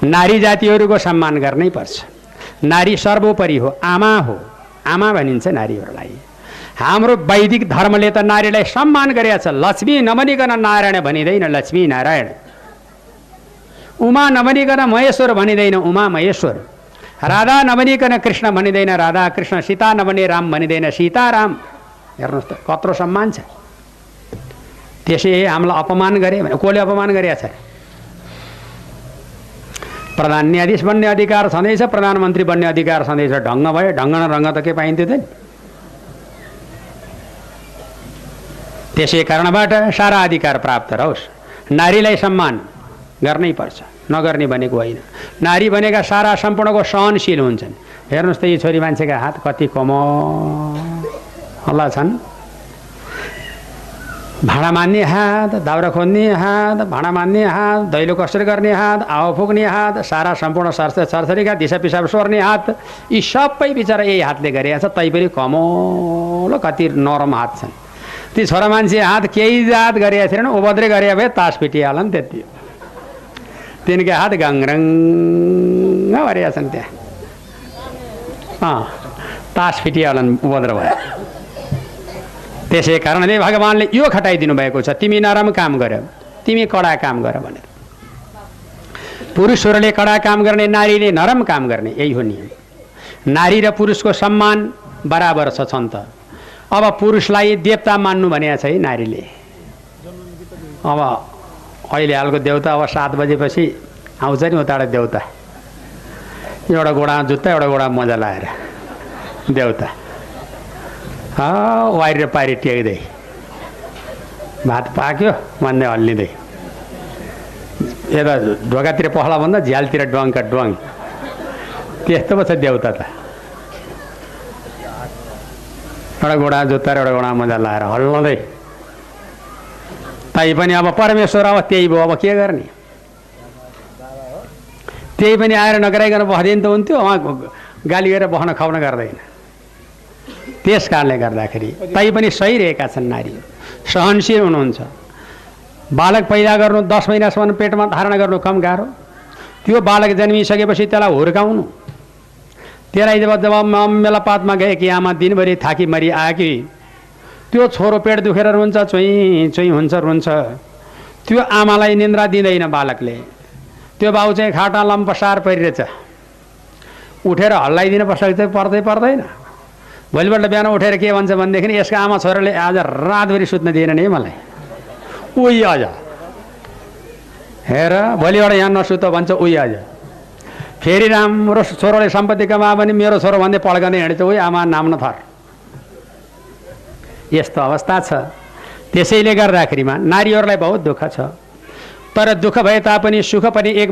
नारी जातिहरूको सम्मान गर्नै पर्छ। नारी सर्वोपरि हो, आमा हो, आमा भनिन्छ नारीहरूलाई। हाम्रो वैदिक धर्मले त नारीलाई सम्मान गरेको छ। लक्ष्मी नभनिकन नारायण भनिँदैन, लक्ष्मी नारायण। उमा नभनिकन महेश्वर भनिँदैन, उमा महेश्वर। राधा नभनिकन कृष्ण भनिँदैन, राधा कृष्ण। सीता नभने राम भनिँदैन, सीता राम। हेर्नुहोस् त कत्रो सम्मान छ। त्यसै हामीलाई अपमान गरे भने कसले अपमान गरेको छ? प्रधान न्यायाधीश बन्ने अधिकार छँदैछ, प्रधानमन्त्री बन्ने अधिकार छँदैछ। ढङ्ग भयो, ढङ्ग न रङ्ग त के पाइन्थ्यो त नि? त्यसै कारणबाट सारा अधिकार प्राप्त रहोस्। नारीलाई सम्मान गर्नै पर्छ, नगर्ने भनेको होइन। नारी भनेका सारा सम्पूर्णको सहनशील हुन्छन्। हेर्नुहोस् त यी छोरी मान्छेका हात कति कमला छन्। भाँडा मान्ने हात, दाउरा खोज्ने हात, भाँडा मान्ने हात, दैलो कसरी गर्ने हात, आवा फुक्ने हात, सारा सम्पूर्ण सरसरीका दिशा पिसाब सोर्ने हात, यी सबै बिचरा यही हातले गरेका छ। तैपनि कमलो कति नरम हात छन्। ती छोरा मान्छे हात केही जात गरेका थिएन, उपद्रे गरे भए तास पिटिहाल्न त्यति। तिनका हात गाङरङ गरेका छन् त्यहाँ। तास पिटिहाल्न उपद्रो भयो। त्यसै कारणले भगवानले यो खटाइदिनु भएको छ, तिमी नरम काम गर, तिमी कडा काम गर भनेर। पुरुषहरूले कडा काम गर्ने, नारीले नरम काम गर्ने, यही हो नियम। नारी र पुरुषको सम्मान बराबर छ त। अब पुरुषलाई देवता मान्नु भनेको छ है नारीले। अब अहिले हालको देवता अब 7 बजेपछि आउँछ नि उताबाट देवता। एउटा गोडामा जुत्ता, एउटा गोडामा मजा लाएर देवता वारी र पारी टेक्दै भात पाक्यो भन्दै हल्लिँदै, यता ढोकातिर पखला भन्दा झ्यालतिर ड्वाङका ड्वाङ। त्यस्तो पो छ देउता त। एउटा गोडा जुत्ता र एउटा गोडा मजा लाएर हल्लाउँदै। तै पनि अब परमेश्वर अब त्यही भयो, अब के गर्ने? त्यही पनि आएर नगराइकन बस्दैन त हुन्थ्यो। उहाँ गाली गरेर बस्न खुवाउन गर्दैन। त्यस कारणले गर्दाखेरि तैपनि सही रहेका छन् नारीहरू, सहनशील हुनुहुन्छ। बालक पैदा गर्नु 10 महिनासम्म पेटमा धारण गर्नु कम गाह्रो। त्यो बालक जन्मिसकेपछि त्यसलाई हुर्काउनु, त्यसलाई जब मेलापातमा गए कि आमा दिनभरि थाकी मरि आयो कि त्यो छोरो पेट दुखेर रुन्छ, चुइँ चुइँ हुन्छ, रुन्छ। त्यो आमालाई निन्द्रा दिँदैन बालकले। त्यो बाउ चाहिँ खाटा लम्पसार परिरहेछ, उठेर हल्लाइदिन पर्दैन। भोलिपल्ट बिहान उठेर के भन्छ भनेदेखि यसको आमा छोराले आज रातभरि सुत्न दिएन नि मलाई। उही आज हेर, भोलिबाट यहाँ नसुत भन्छ। उही आज फेरि राम्रो छोरोले सम्पत्ति कमायो भने मेरो छोरो भन्दै पड्काउँदै हिँड्छ। उही आमा नाम नथर। यस्तो अवस्था छ। त्यसैले गर्दाखेरिमा नारीहरूलाई बहुत दुःख छ। तर दुःख भए तापनि सुख पनि एक